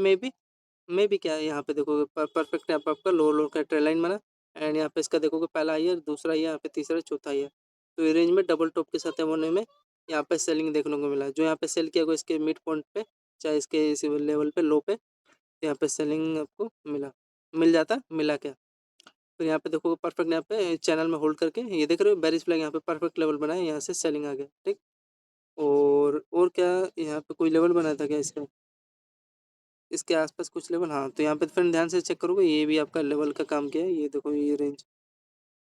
Speaker 1: मे भी क्या है, यहाँ पे देखोगे परफेक्ट यहाँ पे आपका लो का ट्रेंड लाइन बना, एंड यहाँ पे इसका देखोगे पहला हाई है, दूसरा हाई है, यहाँ पे तीसरा, चौथा हाई है। तो ये रेंज में डबल टॉप के साथ होने में यहाँ पे सेलिंग देखने को मिला। जो यहाँ पे सेल किया गया इसके मिड पॉइंट पे, चाहे इसके इस लेवल पे लो पे, तो यहाँ पे सेलिंग आपको मिल जाता, मिला क्या। फिर यहाँ पे देखो परफेक्ट यहाँ पे चैनल में होल्ड करके ये देख रहे हो बेरिश फ्लैग यहाँ पे परफेक्ट लेवल बना है, यहाँ से सेलिंग आ गया, ठीक। और क्या यहाँ पे कोई लेवल बना था क्या इसका, इसके आसपास कुछ लेवल, हाँ। तो यहाँ पे फिर ध्यान से चेक करोगे, ये भी आपका लेवल का काम किया है। ये देखो ये रेंज,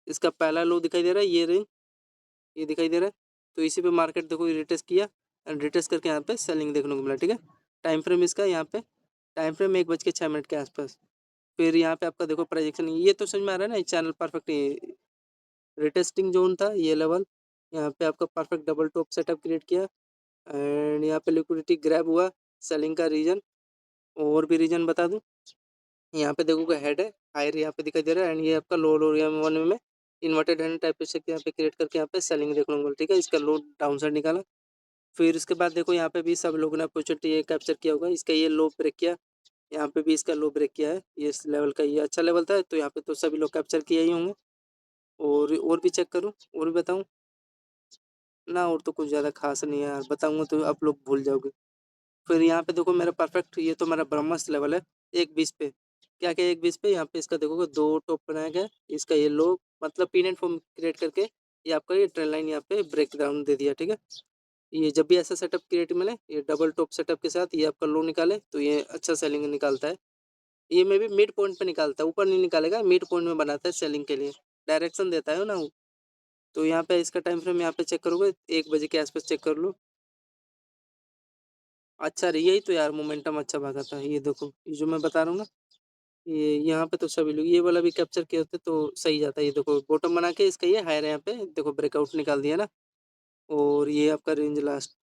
Speaker 1: इसका पहला लो दिखाई दे रहा है, ये रेंज ये दिखाई दे रहा है। तो इसी पे मार्केट देखो रिटेस्ट किया एंड रिटेस्ट करके यहाँ पे सेलिंग देखने को मिला, ठीक है। टाइम फ्रेम इसका यहाँ पे टाइम फ्रेम 1:06 के आसपास। फिर यहाँ पे आपका देखो प्रोजेक्शन, ये तो समझ में आ रहा है ना, चैनल परफेक्ट रिटेस्टिंग जोन था ये लेवल। यहाँ पे आपका perfect double top setup create किया एंड यहाँ पे लिक्विडिटी ग्रैब हुआ, सेलिंग का रीजन। और भी रीजन बता दूं, यहाँ पे देखोगे हेड है, हायर यहाँ पे दिखाई दे रहा है एंड ये आपका लो लो वन में इन्वर्टेड हैंड टाइप से यहाँ पे क्रिएट करके यहाँ पे सेलिंग देखने को मिला, ठीक है। इसका लो डाउन साइड निकाला। फिर उसके बाद देखो यहाँ पे भी सब लोगों ने अपॉर्चुनिटी ये कैप्चर किया होगा, इसका ये लो ब्रेक किया, यहाँ पे भी इसका लो ब्रेक किया है, ये इस लेवल का ये अच्छा लेवल था, तो यहाँ पे तो सभी लोग कैप्चर किए ही होंगे। और भी चेक करूँ, और भी बताऊँ ना, और तो कुछ ज़्यादा खास नहीं है यार, बताऊँगा तो आप लोग भूल जाओगे। फिर यहाँ पे देखो मेरा परफेक्ट, ये तो मेरा ब्रह्मास्त्र लेवल है 1:20 पे। क्या क्या 1:20 पे, यहाँ पे इसका देखोगे 2 टॉप बनाया गया, इसका ये लो मतलब पिन एंड फॉर्म क्रिएट करके ये आपका ये ट्रेंड लाइन यहाँ पे ब्रेक डाउन दे दिया, ठीक है। ये जब भी ऐसा सेटअप क्रिएट मिले, ये डबल टॉप सेटअप के साथ ये आपका लो निकाले तो ये अच्छा सेलिंग निकालता है। ये मे भी मिड पॉइंट पे निकालता है, ऊपर नहीं निकालेगा, मिड पॉइंट में बनाता है सेलिंग के लिए, डायरेक्शन देता है ना वो। तो यहाँ पे इसका टाइम फ्रेम यहाँ पे चेक करोगे 1 बजे के आसपास चेक कर लो। अच्छा यही तो यार मोमेंटम अच्छा भागा था, ये देखो ये जो मैं बता रहा हूँ ना, ये यहाँ पे तो सभी लोग ये वाला भी कैप्चर किए होते तो सही जाता है। ये देखो बॉटम बना के इसका ये हायर यहाँ पे देखो ब्रेकआउट निकाल दिया ना, और ये आपका रेंज लास्ट,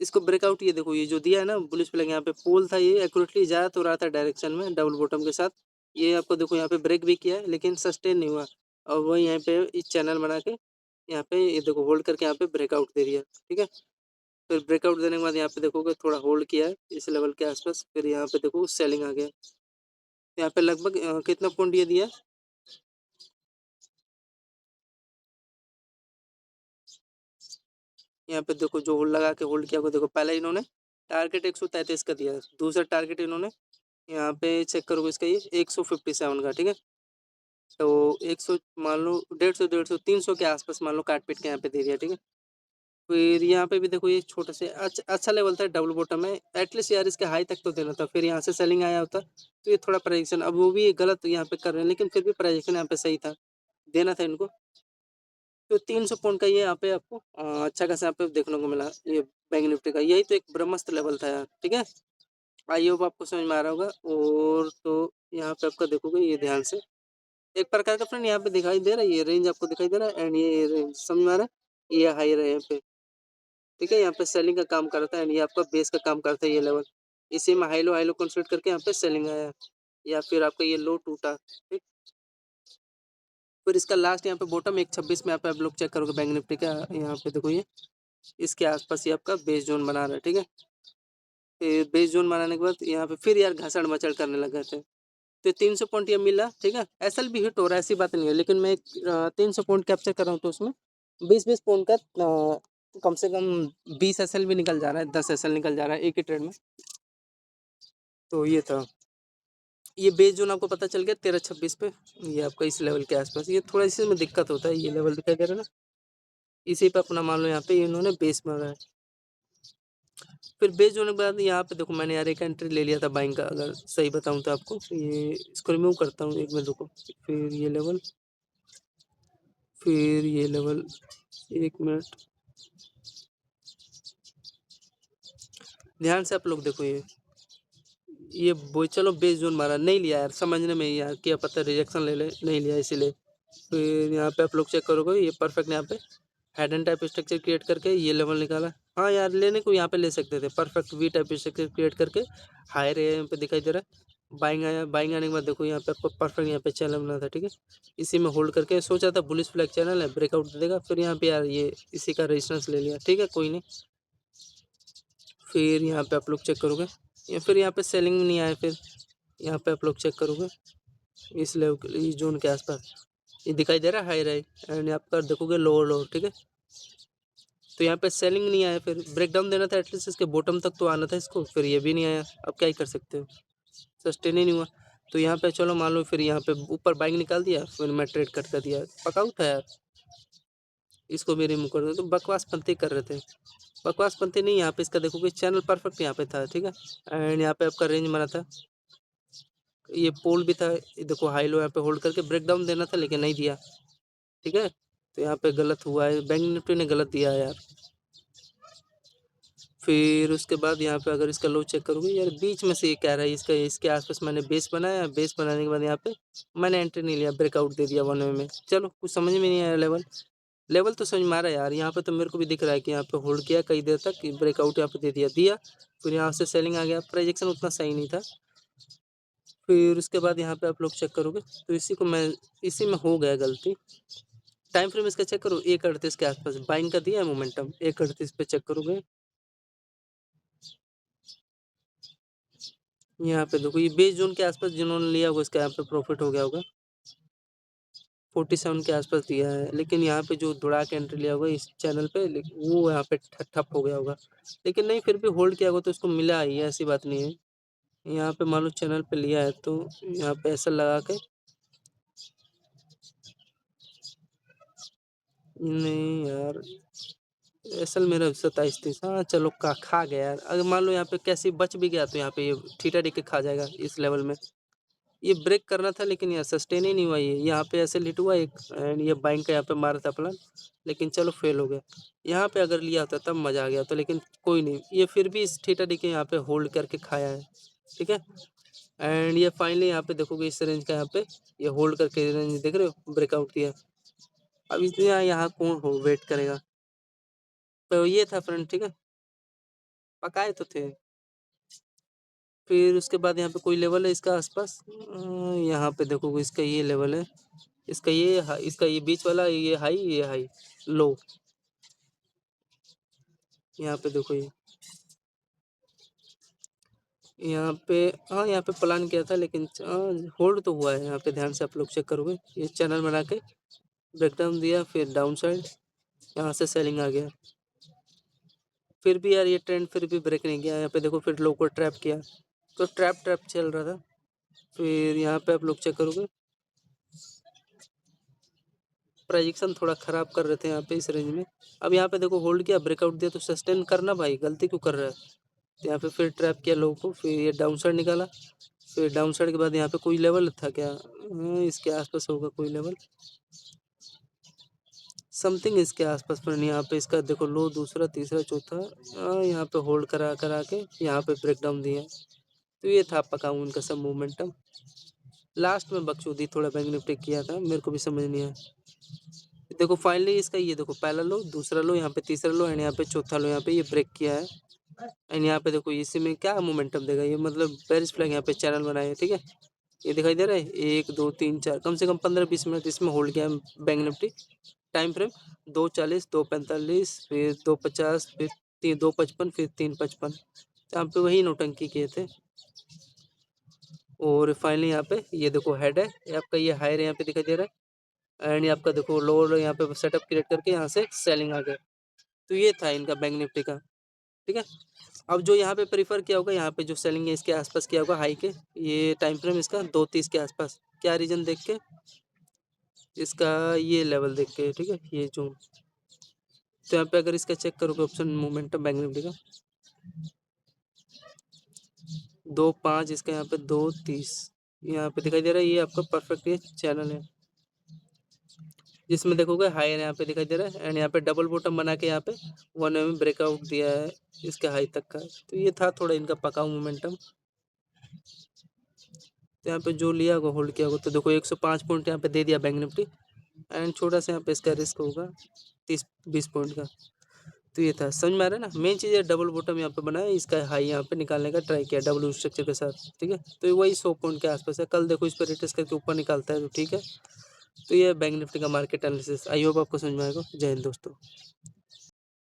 Speaker 1: इसको ब्रेकआउट ये देखो ये जो दिया है ना बुलिश फ्लैग, यहाँ पे पोल था, ये एक्यूरेटली जा तो रहा था डायरेक्शन में डबल बॉटम के साथ। ये आपको देखो यहाँ पे ब्रेक भी किया है लेकिन सस्टेन नहीं हुआ, और वो यहाँ पे इस चैनल बना के यहाँ पे ये देखो होल्ड करके यहाँ पे ब्रेकआउट दे दिया, ठीक है। फिर ब्रेकआउट देने के बाद यहाँ पे देखोगे थोड़ा होल्ड किया है इस लेवल के आसपास, फिर यहाँ पे देखो सेलिंग आ गया। यहाँ पे लगभग कितना पॉइंट ये दिया, यहाँ पे देखो जो होल्ड लगा के होल्ड किया को देखो, पहले इन्होंने टारगेट 133 का दिया, दूसरा टारगेट इन्होंने यहाँ पे चेक करोगे इसका ये 157 का, ठीक है। तो 100 मान लो 150 300 के आसपास मान लो काट पीट के यहाँ पे दे दिया, ठीक है। फिर यहाँ पे भी देखो ये छोटा से अच्छा लेवल था, डबल बॉटम है, एटलीस्ट यार इसके हाई तक तो देना था, फिर यहाँ से सेलिंग आया होता तो ये थोड़ा प्राइजेक्शन, अब वो भी गलत यहाँ पे कर रहे हैं लेकिन फिर भी प्राइजेक्शन यहाँ पे सही था, देना था इनको। तो 300 पॉइंट का ये यहाँ पे आपको अच्छा खासा यहाँ पे देखने को मिला, ये बैंक निफ्टी का यही तो एक ब्रह्मास्त्र लेवल था यार, ठीक है। आई होप आपको समझ में आ रहा होगा। और तो यहाँ पे आपका देखोगे ये ध्यान से एक प्रकार का फ्रेंड यहाँ पे दिखाई दे रहा है, ये रेंज आपको दिखाई दे रहा है एंड ये रेंज समझ में आ रहा है, ये हाई रहे यहाँ पे, ठीक है। यहाँ पे सेलिंग का काम करता है एंड ये आपका बेस का काम करता है ये लेवल, इसी में हाई लो कंसोलिडेट करके यहाँ पे सेलिंग आया, या फिर आपका ये लो टूटा, ठीक। फिर इसका लास्ट यहाँ पे बॉटम 1:26 में यहाँ पे आप लोग चेक करोगे बैंक निफ्टी का, यहाँ पे देखो ये इसके आसपास ये आपका बेस जोन बना रहा है, ठीक है। फिर बेस जोन बनाने के बाद यहाँ पे फिर यार घसड़ मचड़ करने लगे थे, तो 300 पॉइंट ये मिला, ठीक है। एसएल भी हिट हो रहा है ऐसी बात नहीं है, लेकिन मैं 300 पॉइंट कैप्चर कर रहा हूँ तो उसमें 20-20 पॉइंट का कम से कम 20 एसएल भी निकल जा रहा है, 10 एसएल निकल जा रहा है एक ही ट्रेड में। तो ये था, ये बेस जोन आपको पता चल गया 13-26 पे, ये आपका इस लेवल के आसपास, ये थोड़ा इसी में दिक्कत होता है, ये लेवल दिखाई दे रहा है ना, इसी पे अपना मान लो यहाँ पे इन्होंने बेस मारा है। फिर बेस होने के बाद यहाँ पे देखो मैंने यार एक एंट्री ले लिया था बाइंग का, अगर सही बताऊँ तो आपको, ये इसको रिमूव करता हूँ एक मिनट रुको। फिर ये लेवल, फिर ये लेवल, एक मिनट ध्यान से आप लोग देखो, ये वो चलो बेस जोन मारा नहीं लिया यार, समझने में ही यार क्या पता रिजेक्शन ले ले, नहीं लिया इसीलिए। फिर यहाँ पे आप लोग चेक करोगे ये परफेक्ट यहाँ पे head and type structure create करके ये लेवल निकाला। हाँ यार लेने को यहाँ पे ले सकते थे, perfect we type structure create करके हायर यहाँ पे दिखाई दे रहा है, बाइंग आया, बाइंग आने के बाद देखो यहाँ पे आपको परफेक्ट यहाँ पे चैनल बना था, ठीक है। इसी में होल्ड करके सोचा था बुलिश फ्लैग चैनल है ब्रेकआउट दे देगा, फिर यहाँ पे यार ये इसी का रेजिस्टेंस ले लिया, ठीक है कोई नहीं। फिर यहाँ पे आप लोग चेक करोगे, या फिर यहाँ पे सेलिंग नहीं आया, फिर यहाँ पे आप लोग चेक करोगे इस लेवल के इस जोन के आसपास ये दिखाई दे रहा है हाई राई, एंड आपका देखोगे लोअर लोअर, ठीक है। तो यहाँ पे सेलिंग नहीं आया, फिर ब्रेकडाउन देना था एटलीस्ट, इसके बॉटम तक तो आना था इसको, फिर ये भी नहीं आया। अब क्या ही कर सकते हो, सस्टेन ही नहीं हुआ। तो यहाँ पे चलो मान लो फिर यहाँ पे ऊपर बाइंग निकाल दिया, फिर मैं ट्रेड कट कर दिया, पका उठा यार, इसको भी रिमूव कर दो। तो बकवास पंती कर रहे थे, बकवास पंती नहीं। यहाँ पे इसका देखोगे चैनल परफेक्ट यहाँ पे था, ठीक है। एंड यहाँ पे आपका रेंज बना था, ये पोल भी था, ये देखो हाई लो यहाँ पे होल्ड करके ब्रेकडाउन देना था लेकिन नहीं दिया, ठीक है। तो यहाँ पे गलत हुआ है, बैंक निफ्टी ने गलत दिया है यार। फिर उसके बाद यहाँ पे अगर इसका लो चेक करोगे यार, बीच में से ये कह रहा है इसका, इसके आसपास मैंने बेस बनाया, बेस बनाने के बाद यहाँ पे मैंने एंट्री नहीं लिया, ब्रेकआउट दे दिया 1 वे में। चलो कुछ समझ में नहीं आया, लेवल लेवल तो समझ में आ रहा है यार। यहाँ पे तो मेरे को भी दिख रहा है कि यहाँ पे होल्ड किया कई देर तक, ब्रेकआउट यहाँ पे दे दिया दिया, फिर यहाँ से सेलिंग आ गया, प्रोजेक्शन उतना सही नहीं था। फिर उसके बाद यहाँ पे आप लोग चेक करोगे तो इसी में हो गया गलती। टाइम फ्रेम इसका चेक करो, 1:38 के आसपास बाइंग का दिया है मोमेंटम, 1:38 पे चेक करोगे, यहाँ पे देखो ये बेस जोन के आसपास जिन्होंने लिया होगा इसका यहाँ पे प्रॉफिट हो गया होगा, 47 के आसपास दिया है। लेकिन यहाँ पे जो दौड़ा के एंट्री लिया होगा इस चैनल पे, वो यहाँ पे ठप हो गया होगा। लेकिन नहीं, फिर भी होल्ड किया होगा तो उसको मिला ही है, ऐसी बात नहीं है। यहाँ पे मान लो चैनल पे लिया है तो यहाँ पे ऐसा लगा के, नहीं यार असल मेरा 27-30, हाँ चलो का खा गया यार। अगर मान लो यहाँ पे कैसे बच भी गया तो यहाँ पे ये ठीटा डी के खा जाएगा इस लेवल में। ये ब्रेक करना था लेकिन यार सस्टेन ही नहीं हुआ, ये यहाँ पे ऐसे लिट हुआ एक, एंड ये बैंक का यहाँ पे मारा था प्लान, लेकिन चलो फेल हो गया। यहाँ पे अगर लिया होता तब मजा आ गया तो, लेकिन कोई नहीं, ये फिर भी इस थीटा डी के यहाँ पे होल्ड करके खाया है, ठीक है। एंड ये फाइनली यहाँ पे देखोगे इस रेंज का, यहाँ पे ये होल्ड करके रेंज देख रहे हो ब्रेकआउट किया। अब इसलिए यहाँ कौन हो वेट करेगा, तो ये था फ्रेंड, ठीक है, पकाए तो थे। फिर उसके बाद यहाँ पे कोई लेवल है इसका आसपास, यहाँ पे देखोगे इसका ये लेवल है, इसका इसका ये बीच वाला, ये हाई लो, यहाँ पे देखो ये यहाँ पे, हाँ यहाँ पे प्लान किया था लेकिन होल्ड तो हुआ है। यहाँ पे ध्यान से आप लोग चेक करोगे, ये चैनल बना के ब्रेकडाउन दिया, फिर डाउन साइड यहाँ से सेलिंग आ गया। फिर भी यार ये ट्रेंड फिर भी ब्रेक नहीं किया, यहाँ पे देखो फिर लो को ट्रैप किया, तो ट्रैप चल रहा था। फिर यहाँ पे आप लोग चेक करोगे, प्रोजेक्शन थोड़ा ख़राब कर रहे थे यहाँ पे इस रेंज में। अब यहाँ पे देखो होल्ड किया, ब्रेकआउट दिया, तो सस्टेन करना भाई, गलती क्यों कर रहा है। तो यहाँ पे फिर ट्रैप किया लोगों को, फिर ये डाउन साइड निकाला, फिर डाउन साइड के बाद यहाँ पे कोई लेवल था क्या, इसके आसपास होगा कोई लेवल, समथिंग इसके आसपास, पर यहाँ पे इसका देखो लो दूसरा तीसरा चौथा, यहाँ पे होल्ड करा के यहाँ पे ब्रेकडाउन दिया। तो ये था पका उनका सब मोमेंटम। लास्ट में बकचोदी थोड़ा बैंक निफ्टी किया था, मेरे को भी समझ नहीं आया। देखो फाइनली इसका ये देखो पहला लो, दूसरा लो, यहाँ पे तीसरा लो, एंड यहाँ पे चौथा लो, यहाँ पे ये ब्रेक किया है। एंड यहाँ पे देखो इसी में क्या मोमेंटम देगा ये, मतलब बेरिश फ्लैग यहाँ पे चैनल बनाए है, ठीक है। ये दिखाई दे रहा है 1 2 3 4, कम से कम 15-20 मिनट इसमें होल्ड किया है बैंक निफ्टी। टाइम फ्रेम 2:40, 2:45, फिर 2:50, फिर 2:55, फिर 3:55, यहाँ पे वही नौटंकी किए थे। और फाइनली यहाँ पे ये देखो हेड है, ये आपका ये हायर यहाँ पे दिखाई दे रहा है, एंड ये आपका देखो लोअर यहाँ पे सेटअप क्रिएट करके यहाँ से सेलिंग आ गया। तो ये था इनका बैंक निफ्टी का, ठीक है। अब जो यहाँ पे प्रीफर किया होगा, यहाँ पे जो सेलिंग है इसके आसपास किया होगा हाई के, ये टाइम फ्रेम इसका 2:30 के आसपास, क्या रीजन देख के, इसका ये लेवल देख के, ठीक है, ये जोन। तो यहाँ पे अगर इसका चेक करोगे ऑप्शन मोमेंटम बैंक निफ्टी का, 2:05 इसका, यहाँ पे 2:30 यहाँ पे दिखाई दे रहा है, ये आपका परफेक्ट ये चैनल है, जिसमें देखोगे हाई यहाँ पे दिखाई दे रहा है, एंड यहाँ पे डबल बॉटम बना के यहाँ पे 1 में ब्रेकआउट दिया है इसके हाई तक का। तो ये था थोड़ा इनका पकाऊ मोमेंटम। तो यहाँ पे जो लिया होगा होल्ड किया होगा, तो देखो 105 पॉइंट यहाँ पे दे दिया बैंक निफ्टी, एंड छोटा सा यहाँ पे इसका रिस्क होगा 30-20 पॉइंट का। तो ये था, समझ में आ रहा है ना। मेन चीज़ है डबल बॉटम यहाँ पे बनाया, इसका हाई यहाँ पे निकालने का ट्राई किया डबल स्ट्रक्चर के साथ, ठीक है। तो वही 100 पॉइंट के आसपास है, कल देखो इस पर रिटेस्ट करके ऊपर निकालता है तो ठीक है। तो ये बैंक निफ्टी का मार्केट एनालिसिस, आई होप आपको समझ में आएगा। जय हिंद दोस्तों।